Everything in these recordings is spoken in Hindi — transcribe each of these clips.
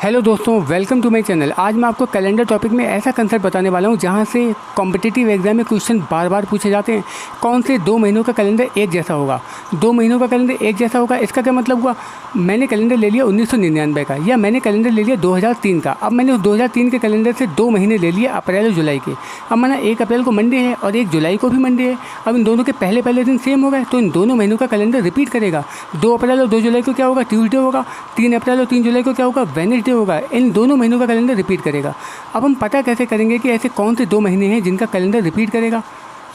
हेलो दोस्तों, वेलकम टू माय चैनल। आज मैं आपको कैलेंडर टॉपिक में ऐसा कंसेप्ट बताने वाला हूं जहां से कॉम्पिटिटिव एग्जाम में क्वेश्चन बार बार पूछे जाते हैं। कौन से 2 महीनों का कैलेंडर एक जैसा होगा? 2 महीनों का कैलेंडर एक जैसा होगा, इसका क्या मतलब हुआ? मैंने कैलेंडर ले लिया 1999 का, या मैंने कैलेंडर ले लिया 2003 का। अब मैंने उस 2003 के कैलेंडर से 2 महीने ले लिए, अप्रैल और जुलाई के। अब माना 1 अप्रैल को मंडे है और 1 जुलाई को भी मंडे है। अब इन दोनों के पहले दिन सेम हो गए, तो इन दोनों महीनों का कैलेंडर रिपीट करेगा। 2 अप्रैल और 2 जुलाई को क्या होगा? ट्यूसडे होगा। 3 अप्रैल और 3 जुलाई को क्या होगा? वेडनेसडे होगा। इन दोनों महीनों का कैलेंडर रिपीट करेगा। अब हम पता कैसे करेंगे कि ऐसे कौन से 2 महीने हैं जिनका कैलेंडर रिपीट करेगा?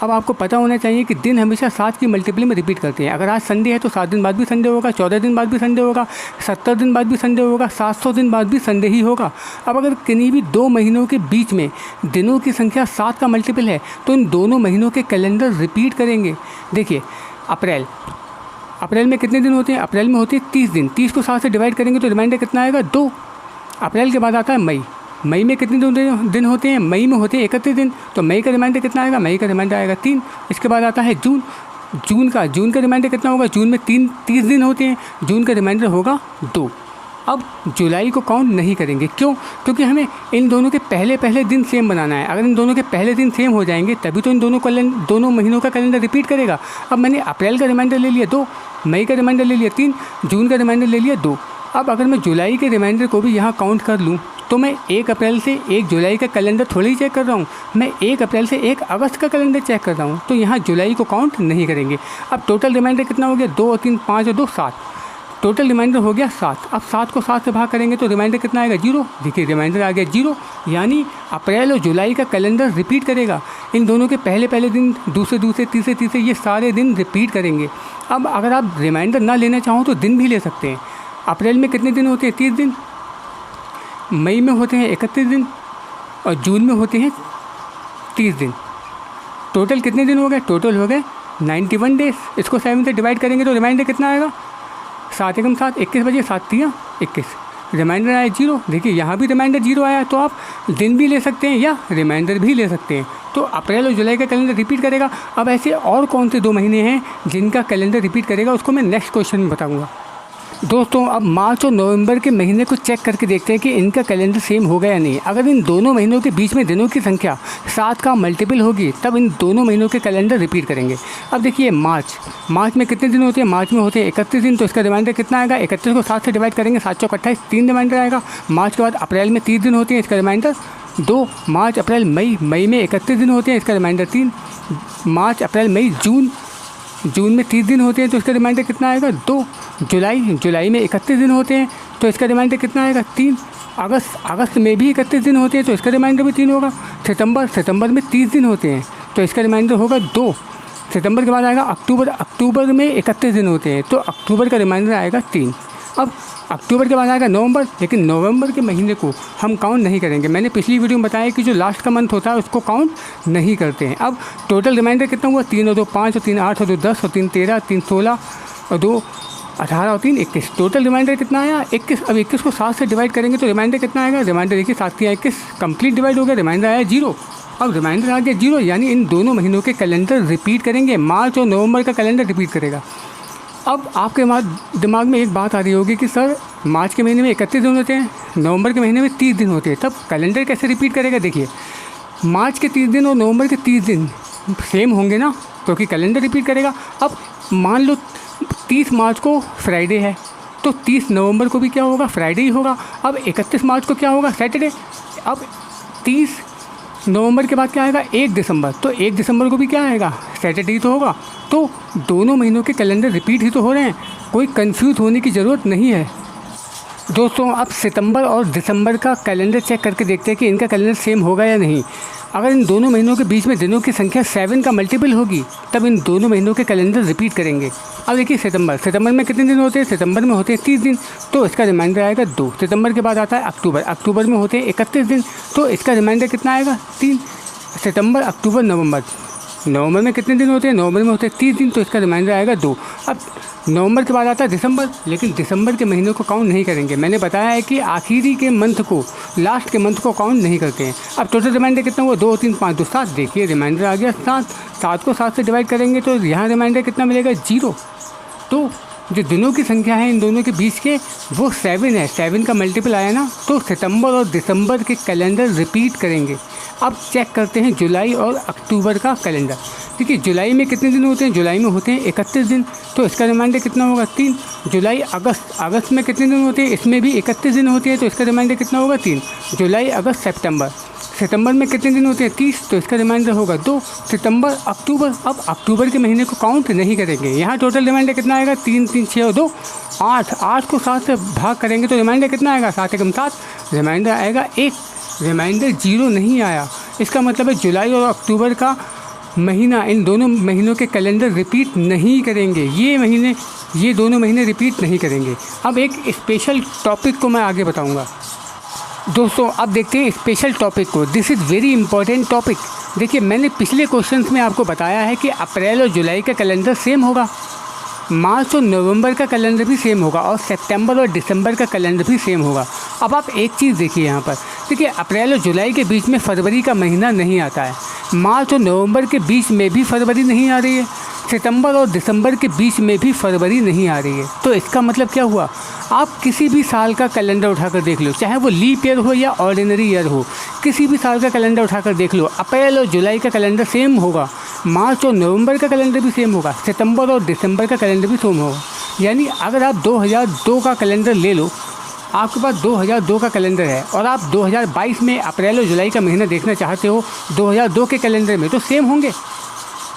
अब आपको पता होना चाहिए कि दिन हमेशा 7 की मल्टीपल में रिपीट करते हैं। अगर आज संडे है तो 7 दिन बाद भी संडे होगा, 14 दिन बाद भी संडे होगा, 70 दिन बाद भी संडे होगा, 700 दिन बाद भी संडे ही होगा। अब अगर किन्हीं भी 2 महीनों के बीच में दिनों की संख्या 7 का मल्टीपल है तो इन दोनों महीनों के कैलेंडर रिपीट करेंगे। देखिए, अप्रैल में कितने दिन होते हैं? अप्रैल में होते हैं 30 दिन। 30 को 7 से डिवाइड करेंगे तो रिमाइंडर कितना आएगा? 2। अप्रैल के बाद आता है मई में कितने दिन होते हैं? मई में होते हैं 31 दिन। तो मई का रिमाइंडर कितना आएगा? मई का रिमाइंडर आएगा 3। इसके बाद आता है जून का रिमाइंडर कितना होगा? जून में 30 दिन होते हैं, जून का रिमाइंडर होगा 2। अब जुलाई को काउंट नहीं करेंगे। क्यों? क्योंकि हमें इन दोनों के पहले दिन सेम बनाना है। अगर इन दोनों के पहले दिन सेम हो जाएंगे तभी तो इन दोनों महीनों का कैलेंडर रिपीट करेगा। अब मैंने अप्रैल का रिमाइंडर ले लिया 2, मई का रिमाइंडर ले लिया 3, जून का रिमाइंडर ले लिया 2। अब अगर मैं जुलाई के रिमाइंडर को भी यहाँ काउंट कर लूँ तो मैं 1 अप्रैल से 1 जुलाई का कैलेंडर थोड़ी ही चेक कर रहा हूँ, मैं 1 अप्रैल से 1 अगस्त का कैलेंडर चेक कर रहा हूँ। तो यहाँ जुलाई को काउंट नहीं करेंगे। अब टोटल रिमाइंडर कितना हो गया? 2 और 3 5 और 2 7। टोटल रिमाइंडर हो गया 7। अब 7 को 7 से भाग करेंगे तो रिमाइंडर कितना आएगा? 0। देखिए, रिमाइंडर आ गया 0, यानी अप्रैल और जुलाई का कैलेंडर रिपीट करेगा। इन दोनों के पहले दिन, दूसरे तीसरे ये सारे दिन रिपीट करेंगे। अब अगर आप रिमाइंडर ना लेना चाहो तो दिन भी ले सकते हैं। अप्रैल में कितने दिन होते हैं? 30 दिन। मई में होते हैं 31 दिन और जून में होते हैं 30 दिन। टोटल कितने दिन हो गए? टोटल हो गए 91 डेज। इसको 7 से डिवाइड करेंगे तो रिमाइंडर कितना आएगा? 7 एकम 7, 21 बजे 7 तिया 21। रिमाइंडर आया 0। देखिए, यहाँ भी रिमाइंडर 0 आया। तो आप दिन भी ले सकते हैं या रिमाइंडर भी ले सकते हैं। तो अप्रैल और जुलाई का कैलेंडर रिपीट करेगा। अब ऐसे और कौन से 2 महीने हैं जिनका कैलेंडर रिपीट करेगा, उसको मैं नेक्स्ट क्वेश्चन में बताऊँगा। दोस्तों, अब मार्च और नवंबर के महीने को चेक करके देखते हैं कि इनका कैलेंडर सेम होगा या नहीं। अगर इन दोनों महीनों के बीच में दिनों की संख्या 7 का मल्टीपल होगी तब इन दोनों महीनों के कैलेंडर रिपीट करेंगे। अब देखिए, मार्च में कितने दिन होते हैं? मार्च में होते हैं 31 दिन। तो इसका रिमाइंडर कितना आएगा? 31 को 7 से डिवाइड करेंगे, 7 चौक 28, 3 रिमाइंडर आएगा। मार्च के बाद अप्रैल में 30 दिन होते हैं, इसका रिमाइंडर 2। मार्च अप्रैल मई में 31 दिन होते हैं, इसका रिमाइंडर 3। मार्च अप्रैल मई जून में 30 दिन होते हैं, तो इसका रिमाइंडर कितना आएगा? 2। जुलाई में 31 दिन होते हैं, तो इसका रिमाइंडर कितना आएगा? 3। अगस्त में भी 31 दिन होते हैं, तो इसका रिमाइंडर भी 3 होगा। सितंबर में 30 दिन होते हैं, तो इसका रिमाइंडर होगा 2। सितंबर के बाद आएगा अक्टूबर में 31 दिन होते हैं, तो अक्टूबर का रिमाइंडर आएगा 3। अब अक्टूबर के बाद आएगा नवंबर, लेकिन नवंबर के महीने को हम काउंट नहीं करेंगे। मैंने पिछली वीडियो में बताया कि जो लास्ट का मंथ होता है उसको काउंट नहीं करते हैं। अब टोटल रिमाइंडर कितना हुआ? 3 और 2 5 और 3 8 और 2 10 और 3 13, 3 16 और 2 18 और 3 21। टोटल रिमाइंडर कितना आया? 21। अब 21 को 7 से डिवाइड करेंगे तो रिमाइंडर कितना आएगा? रिमाइंडर देखिए, 7 या 21 कंप्लीट डिवाइड हो गया, रिमाइंडर आया 0। अब रिमाइंडर आ गया 0, यानी इन दोनों महीनों के कैलेंडर रिपीट करेंगे। मार्च और नवंबर का कैलेंडर रिपीट करेगा। अब आपके दिमाग में एक बात आ रही होगी कि सर, मार्च के महीने में 31 दिन होते हैं, नवंबर के महीने में 30 दिन होते हैं, तब कैलेंडर कैसे रिपीट करेगा? देखिए, मार्च के 30 दिन और नवंबर के 30 दिन सेम होंगे ना, क्योंकि कैलेंडर रिपीट करेगा। अब मान लो 30 मार्च को फ्राइडे है, तो 30 नवंबर को भी क्या होगा? फ्राइडे ही होगा। अब 31 मार्च को क्या होगा? सैटरडे। अब 30 नवंबर के बाद क्या आएगा? 1 दिसंबर। तो 1 दिसंबर को भी क्या आएगा? सैटरडे ही तो होगा। तो दोनों महीनों के कैलेंडर रिपीट ही तो हो रहे हैं, कोई कंफ्यूज होने की ज़रूरत नहीं है। दोस्तों, अब सितंबर और दिसंबर का कैलेंडर चेक करके देखते हैं कि इनका कैलेंडर सेम होगा या नहीं। अगर इन दोनों महीनों के बीच में दिनों की संख्या 7 का मल्टीपल होगी तब इन दोनों महीनों के कैलेंडर रिपीट करेंगे। अब देखिए, सितंबर में कितने दिन होते हैं? सितंबर में होते हैं 30 दिन, तो इसका रिमाइंडर आएगा 2। सितंबर के बाद आता है अक्टूबर में होते हैं 31 दिन, तो इसका रिमाइंडर कितना आएगा? 3। सितंबर, अक्टूबर, नवंबर में कितने दिन होते हैं? नवंबर में होते हैं 30 दिन, तो इसका रिमाइंडर आएगा 2। अब नवंबर के बाद आता है दिसंबर, लेकिन दिसंबर के महीनों को काउंट नहीं करेंगे। मैंने बताया है कि आखिरी के मंथ को, लास्ट के मंथ को काउंट नहीं करते हैं। अब टोटल रिमाइंडर कितना हुआ? 2 3 5 2 7। देखिए, रिमाइंडर आ गया 7। 7 को 7 से डिवाइड करेंगे तो यहाँ रिमाइंडर कितना मिलेगा? 0। तो जो दिनों की संख्या है इन दोनों के बीच के वो 7 है। 7 का मल्टीपल आया ना, तो सितंबर और दिसंबर के कैलेंडर रिपीट करेंगे। अब चेक करते हैं जुलाई और अक्टूबर का कैलेंडर। देखिए जुलाई में कितने दिन होते हैं, जुलाई में होते हैं 31 दिन, तो इसका रिमाइंडर कितना होगा 3। जुलाई अगस्त में कितने दिन होते हैं, इसमें भी 31 दिन होते हैं, तो इसका रिमाइंडर कितना होगा 3। जुलाई अगस्त सितंबर में कितने दिन होते हैं 30, तो इसका रिमाइंडर होगा 2। सितंबर अक्टूबर, अब अक्टूबर के महीने को काउंट नहीं करेंगे। यहाँ टोटल रिमाइंडर कितना आएगा 3 3 6 और 2 8। 8 को 7 से भाग करेंगे तो रिमाइंडर कितना आएगा 7 एकम 7, रिमाइंडर आएगा 1। रिमाइंडर 0 नहीं आया, इसका मतलब है जुलाई और अक्टूबर का महीना, इन दोनों महीनों के कैलेंडर रिपीट नहीं करेंगे। ये दोनों महीने रिपीट नहीं करेंगे। अब एक स्पेशल टॉपिक को मैं आगे बताऊंगा। दोस्तों अब देखते हैं स्पेशल टॉपिक को। This is very important topic. देखिए मैंने पिछले क्वेश्चंस में आपको बताया है कि अप्रैल और जुलाई का कैलेंडर सेम होगा, मार्च और नवंबर का कैलेंडर भी सेम होगा, और सितंबर और दिसंबर का कैलेंडर भी सेम होगा। अब आप एक चीज़ देखिए यहाँ पर, देखिए अप्रैल और जुलाई के बीच में फरवरी का महीना नहीं आता है, मार्च और नवंबर के बीच में भी फरवरी नहीं आ रही है, सितंबर और दिसंबर के बीच में भी फरवरी नहीं आ रही है। तो इसका मतलब क्या हुआ, आप किसी भी साल का कैलेंडर उठाकर देख लो, चाहे वो लीप ईयर हो या ऑर्डिनरी ईयर हो, किसी भी साल का कैलेंडर उठाकर देख लो, अप्रैल और जुलाई का कैलेंडर सेम होगा, मार्च और नवंबर का कैलेंडर भी सेम होगा, सितंबर और दिसंबर का कैलेंडर भी सेम होगा। यानी अगर आप 2002 का कैलेंडर ले लो, आपके पास 2002 का कैलेंडर है और आप 2022 में अप्रैल और जुलाई का महीना देखना चाहते हो 2002 के कैलेंडर में, तो सेम होंगे।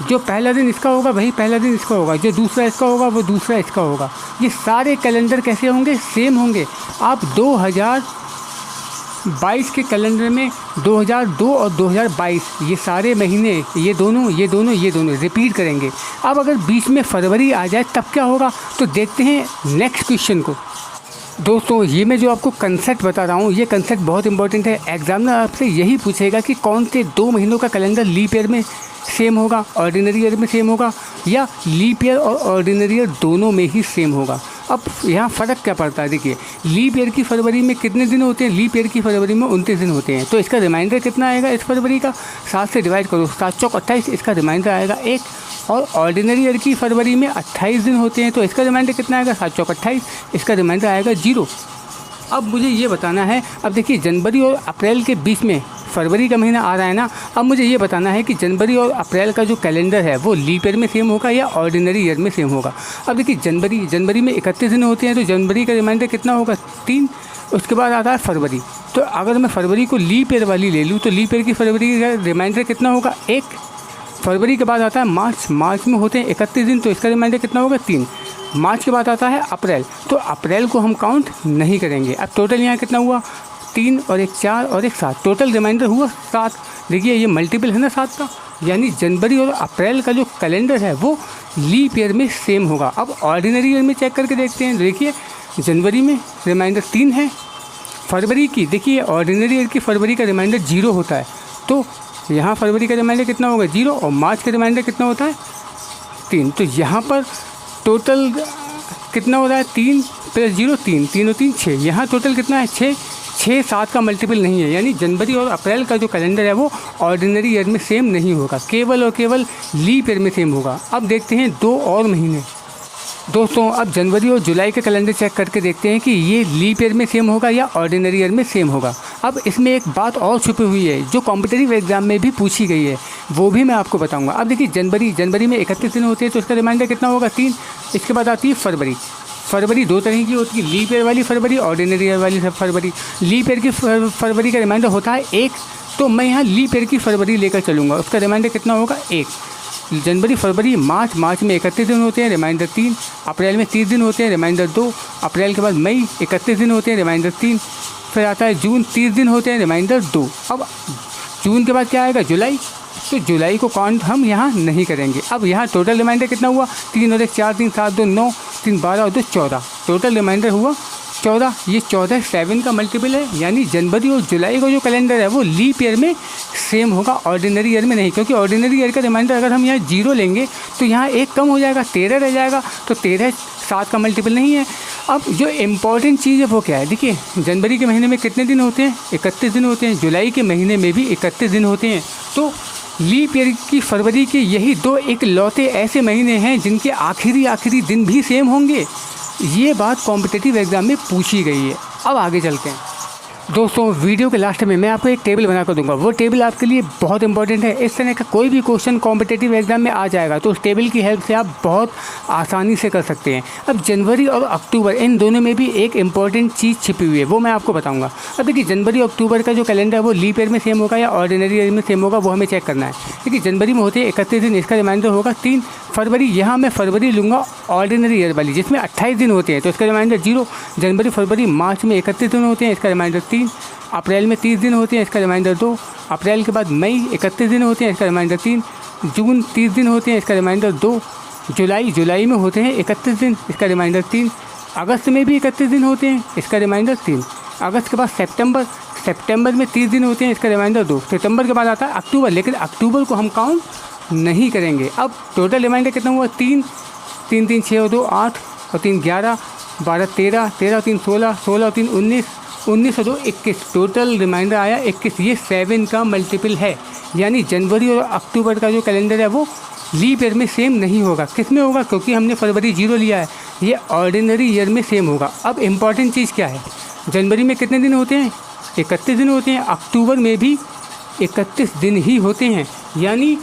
जो पहला दिन इसका होगा वही पहला दिन इसका होगा, जो दूसरा इसका होगा वो दूसरा इसका होगा। ये सारे कैलेंडर कैसे होंगे, सेम होंगे। आप 2022 के कैलेंडर में 2002 और 2022 ये सारे महीने ये दोनों रिपीट करेंगे। अब अगर बीच में फरवरी आ जाए तब क्या होगा, तो देखते हैं नेक्स्ट क्वेश्चन को। दोस्तों ये मैं जो आपको कंसेप्ट बता रहा हूँ, ये कंसेप्ट बहुत इंपॉर्टेंट है। एग्जामिनर आपसे यही पूछेगा कि कौन से 2 महीनों का कैलेंडर लीप ईयर में सेम होगा, ऑर्डिनरी ईयर में सेम होगा, या लीप ईयर और ऑर्डिनरी ईयर दोनों में ही सेम होगा। अब यहाँ फ़र्क क्या पड़ता है, देखिए लीप ईयर की फरवरी में कितने दिन होते हैं, लीप ईयर की फरवरी में 29 दिन होते हैं, तो इसका रिमाइंडर कितना आएगा इस फरवरी का, 7 से डिवाइड करो, 7 चौक 28, इसका रिमाइंडर आएगा 1। और ऑर्डिनरी ईयर की फरवरी में 28 दिन होते हैं, तो इसका रिमाइंडर कितना आएगा, 7 चौक 28, इसका रिमाइंडर आएगा 0। अब मुझे ये बताना है, अब देखिए जनवरी और अप्रैल के बीच में फरवरी का महीना आ रहा है ना, अब मुझे ये बताना है कि जनवरी और अप्रैल का जो कैलेंडर है वो लीप ईयर में सेम होगा या ऑर्डिनरी ईयर में सेम होगा। अब देखिए जनवरी में 31 दिन होते हैं, तो जनवरी का रिमाइंडर कितना होगा 3। उसके बाद आता है फरवरी, तो अगर मैं फरवरी को लीप ईयर वाली ले लूँ तो लीप ईयर की फरवरी का रिमाइंडर कितना होगा 1। फरवरी के बाद आता है मार्च में होते हैं 31 दिन, तो इसका रिमाइंडर कितना होगा 3। मार्च के बाद आता है अप्रैल, तो अप्रैल को हम काउंट नहीं करेंगे। अब टोटल यहाँ कितना हुआ, 3 और 1 4 और 1 7, टोटल रिमाइंडर हुआ 7। देखिए ये मल्टीपल है ना 7 का, यानी जनवरी और अप्रैल का जो कैलेंडर है वो लीप ईयर में सेम होगा। अब ऑर्डिनरी ईयर में चेक करके देखते हैं। देखिए जनवरी में रिमाइंडर 3 है, फरवरी की देखिए ऑर्डिनरी ईयर की फरवरी का रिमाइंडर 0 होता है, तो यहाँ फरवरी का रिमाइंडर कितना होगा 0, और मार्च का रिमाइंडर कितना होता है 3। तो यहाँ पर टोटल कितना हो रहा है 3 + 0 3, 3 और 3 6, यहाँ टोटल कितना है 6। 7 का मल्टीपल नहीं है, यानी जनवरी और अप्रैल का जो कैलेंडर है वो ऑर्डिनरी ईयर में सेम नहीं होगा, केवल और केवल लीप ईयर में सेम होगा। अब देखते हैं 2 और महीने। दोस्तों अब जनवरी और जुलाई का कैलेंडर चेक करके देखते हैं कि ये लीप ईयर में सेम होगा या ऑर्डिनरी ईयर में सेम होगा। अब इसमें एक बात और छुपी हुई है जो कॉम्पिटिटिव एग्जाम में भी पूछी गई है, वो भी मैं आपको बताऊंगा। अब देखिए जनवरी में 31 दिन होते हैं, तो इसका रिमाइंडर कितना होगा 3। इसके बाद आती है फरवरी 2 तरह की होती है, लीप ईयर वाली फरवरी, ऑर्डिनरी ईयर वाली फरवरी। लीप ईयर की फरवरी का रिमाइंडर होता है 1, तो मैं यहाँ लीप ईयर की फरवरी लेकर चलूँगा, उसका रिमाइंडर कितना होगा 1। जनवरी फरवरी मार्च में 31 दिन होते हैं, रिमाइंडर 3। अप्रैल में 30 दिन होते हैं, रिमाइंडर 2। अप्रैल के बाद मई 31 दिन होते हैं, रिमाइंडर 3। फिर आता है जून 30 दिन होते हैं, रिमाइंडर 2। अब जून के बाद क्या आएगा जुलाई, तो जुलाई को काउंट हम यहाँ नहीं करेंगे। अब यहाँ टोटल रिमाइंडर कितना हुआ 3 और 1 4, 3 7 2 9, 3 12 और 2 14, टोटल रिमाइंडर हुआ 14। ये 14 7 का मल्टीपल है, यानी जनवरी और जुलाई का जो कैलेंडर है वो लीप ईयर में सेम होगा, ऑर्डिनरी ईयर में नहीं, क्योंकि ऑर्डिनरी ईयर का रिमाइंडर अगर हम यहाँ 0 लेंगे तो यहाँ 1 कम हो जाएगा, 13 रह जाएगा, तो 13 7 का मल्टीपल नहीं है। अब जो इम्पॉर्टेंट चीज़ है वो क्या है, देखिए जनवरी के महीने में कितने दिन होते हैं 31 दिन होते हैं, जुलाई के महीने में भी 31 दिन होते हैं, तो लीप ईयर की फरवरी के यही दो इकलौते ऐसे महीने हैं जिनके आखिरी दिन भी सेम होंगे। ये बात कॉम्पिटिटिव एग्ज़ाम में पूछी गई है। अब आगे चलते हैं दोस्तों, वीडियो के लास्ट में मैं आपको एक टेबल बना कर दूंगा। वो टेबल आपके लिए बहुत इंपॉर्टेंट है। इस तरह का कोई भी क्वेश्चन कॉम्पिटिटिव एग्जाम में आ जाएगा तो उस टेबल की हेल्प से आप बहुत आसानी से कर सकते हैं। अब जनवरी और अक्टूबर इन दोनों में भी एक इम्पॉर्टेंट चीज़ छिपी हुई है, वो मैं आपको बताऊँगा। अब देखिए, जनवरी और अक्टूबर का जो कैलेंडर है वो लीप ईयर में सेम होगा या ऑर्डिनरी ईयर में सेम होगा, वो हमें चेक करना है। देखिए, जनवरी में होते हैं 31 दिन, इसका रिमाइंडर होगा 3 फरवरी। यहाँ मैं फरवरी लूँगा ऑर्डिनरी ईयर वाली, जिसमें 28 दिन होते हैं, तो इसका रिमाइंडर 0। जनवरी फरवरी मार्च में 31 दिन होते हैं, इसका रिमाइंडर 3। अप्रैल में 30 दिन होते हैं, इसका रिमाइंडर 2। अप्रैल के बाद मई 31 दिन होते हैं, इसका रिमाइंडर 3। जून 30 दिन होते हैं, इसका रिमाइंडर 2। जुलाई में होते हैं 31 दिन, इसका रिमाइंडर 3। अगस्त में भी 31 दिन होते हैं, इसका रिमाइंडर 3। अगस्त के बाद सितंबर में 30 दिन होते हैं, इसका रिमाइंडर 2। सितंबर के बाद आता है अक्टूबर, लेकिन अक्टूबर को हम काउंट नहीं करेंगे। अब टोटल रिमाइंडर कितना हुआ? 3 3 6 और 2 8 और 3 11 12 13 13 और 3 16 16 और 3 19 19 और 2 21। टोटल रिमाइंडर आया 21। ये 7 का मल्टीपल है, यानी जनवरी और अक्टूबर का जो कैलेंडर है वो लीप ईयर में सेम नहीं होगा। किस में होगा? क्योंकि हमने फरवरी 0 लिया है, ये ऑर्डिनरी ईयर में सेम होगा। अब इम्पॉर्टेंट चीज़ क्या है? जनवरी में कितने दिन होते हैं? 31 दिन होते हैं। अक्टूबर में भी 31 दिन ही होते हैं, यानी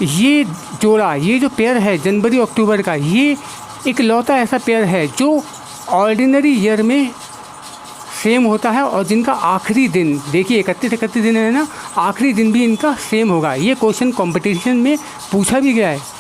ये जोड़ा, ये जो पेयर है जनवरी और अक्टूबर का, ये इकलौता ऐसा पेयर है जो ऑर्डिनरी ईयर में सेम होता है और जिनका आखिरी दिन, देखिए 31 दिन है ना, आखिरी दिन भी इनका सेम होगा। ये क्वेश्चन कंपटीशन में पूछा भी गया है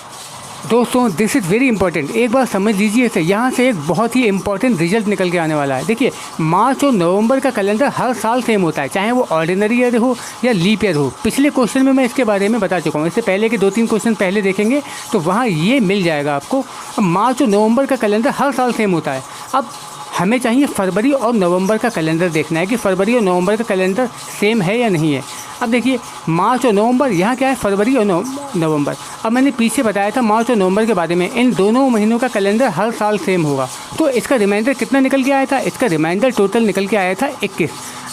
दोस्तों। दिस इज़ वेरी इंपॉर्टेंट, एक बार समझ लीजिए इसे। यहाँ से एक बहुत ही इंपॉर्टेंट रिजल्ट निकल के आने वाला है। देखिए, मार्च और नवंबर का कैलेंडर हर साल सेम होता है, चाहे वो ऑर्डिनरी ईयर हो या लीप ईयर हो। पिछले क्वेश्चन में मैं इसके बारे में बता चुका हूँ, इससे पहले के 2-3 क्वेश्चन पहले देखेंगे तो वहाँ ये मिल जाएगा आपको। अब मार्च और नवंबर का कैलेंडर हर साल सेम होता है। अब हमें चाहिए फरवरी और नवंबर का कैलेंडर देखना है कि फरवरी और नवंबर का कैलेंडर सेम है या नहीं है। अब देखिए, मार्च और नवंबर, यहाँ क्या है? फरवरी और नवंबर। अब मैंने पीछे बताया था मार्च और नवंबर के बारे में, इन दोनों महीनों का कैलेंडर हर साल सेम होगा। तो इसका रिमाइंडर कितना निकल के आया था? इसका रिमाइंडर टोटल निकल के आया था 21।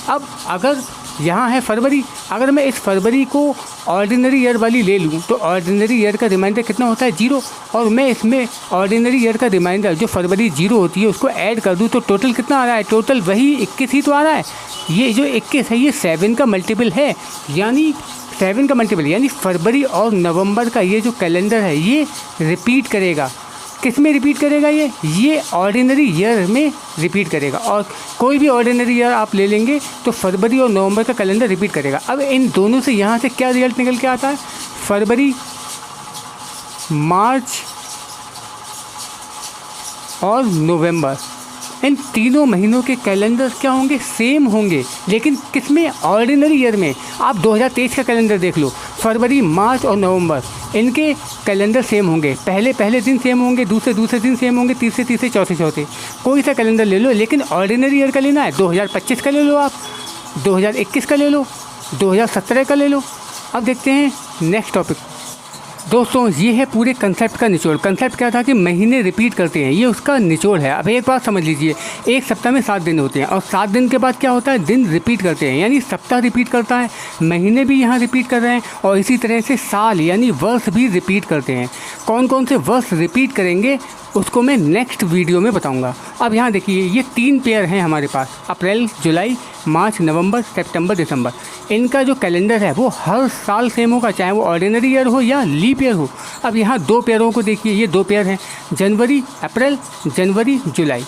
अब अगर यहाँ है फरवरी, अगर मैं इस फरवरी को ऑर्डिनरी ईयर वाली ले लूँ तो ऑर्डिनरी ईयर का रिमाइंडर कितना होता है? 0। और मैं इसमें ऑर्डिनरी ईयर का रिमाइंडर जो फरवरी 0 होती है उसको ऐड कर दूँ तो टोटल कितना आ रहा है? टोटल वही 21 ही तो आ रहा है। ये जो 21 है ये 7 का मल्टीपल है, यानी 7 का मल्टीपल, यानी फरवरी और नवंबर का ये जो कैलेंडर है ये रिपीट करेगा। किस में रिपीट करेगा? ये ऑर्डिनरी ईयर में रिपीट करेगा। और कोई भी ऑर्डिनरी ईयर आप ले लेंगे तो फरवरी और नवंबर का कैलेंडर रिपीट करेगा। अब इन दोनों से यहाँ से क्या रिजल्ट निकल के आता है? फरवरी, मार्च और नवंबर, इन तीनों महीनों के कैलेंडर क्या होंगे? सेम होंगे। लेकिन किस में? ऑर्डिनरी ईयर में। आप 2023 का कैलेंडर देख लो, फरवरी, मार्च और नवंबर, इनके कैलेंडर सेम होंगे। पहले दिन सेम होंगे, दूसरे दिन सेम होंगे, तीसरे चौथे। कोई सा कैलेंडर ले लो, लेकिन ऑर्डिनरी ईयर का लेना है। 2025 का ले लो, आप 2021 का ले लो, 2017 का ले लो। अब देखते हैं नेक्स्ट टॉपिक दोस्तों। ये है पूरे कंसेप्ट का निचोड़। कंसेप्ट क्या था कि महीने रिपीट करते हैं, ये उसका निचोड़ है। अब एक बात समझ लीजिए, एक सप्ताह में 7 दिन होते हैं और 7 दिन के बाद क्या होता है? दिन रिपीट करते हैं, यानी सप्ताह रिपीट करता है, महीने भी यहाँ रिपीट कर रहे हैं और इसी तरह से साल यानी वर्ष भी रिपीट करते हैं। कौन कौन से वर्ष रिपीट करेंगे उसको मैं नेक्स्ट वीडियो में बताऊंगा। अब यहाँ देखिए, ये 3 पेयर हैं हमारे पास, अप्रैल, जुलाई, मार्च, नवंबर, सितंबर, दिसंबर। इनका जो कैलेंडर है वो हर साल सेम होगा, चाहे वो ऑर्डिनरी ईयर हो या लीप ईयर हो। अब यहाँ 2 पेयरों को देखिए, ये 2 पेयर हैं, जनवरी अप्रैल, जनवरी जुलाई।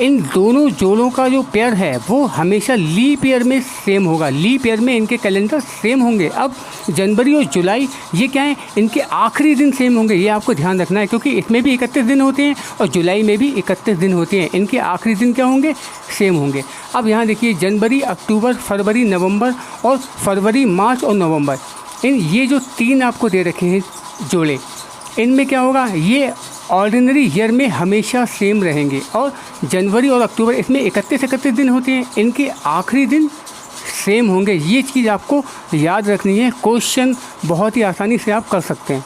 इन दोनों जोड़ों का जो पेयर है वो हमेशा लीप ईयर में सेम होगा। लीप ईयर में इनके कैलेंडर सेम होंगे। अब जनवरी और जुलाई ये क्या है? इनके आखिरी दिन सेम होंगे, ये आपको ध्यान रखना है, क्योंकि इसमें भी 31 दिन होते हैं और जुलाई में भी 31 दिन होते हैं। इनके आखिरी दिन क्या होंगे? सेम होंगे। अब यहाँ देखिए, जनवरी, अक्टूबर, फरवरी, नवंबर और फरवरी, मार्च और नवंबर, ये जो 3 आपको दे रखे हैं जोड़े, इनमें क्या होगा? ये ऑर्डिनरी ईयर में हमेशा सेम रहेंगे। और जनवरी और अक्टूबर, इसमें 31 दिन होते हैं, इनके आखिरी दिन सेम होंगे। ये चीज़ आपको याद रखनी है, क्वेश्चन बहुत ही आसानी से आप कर सकते हैं।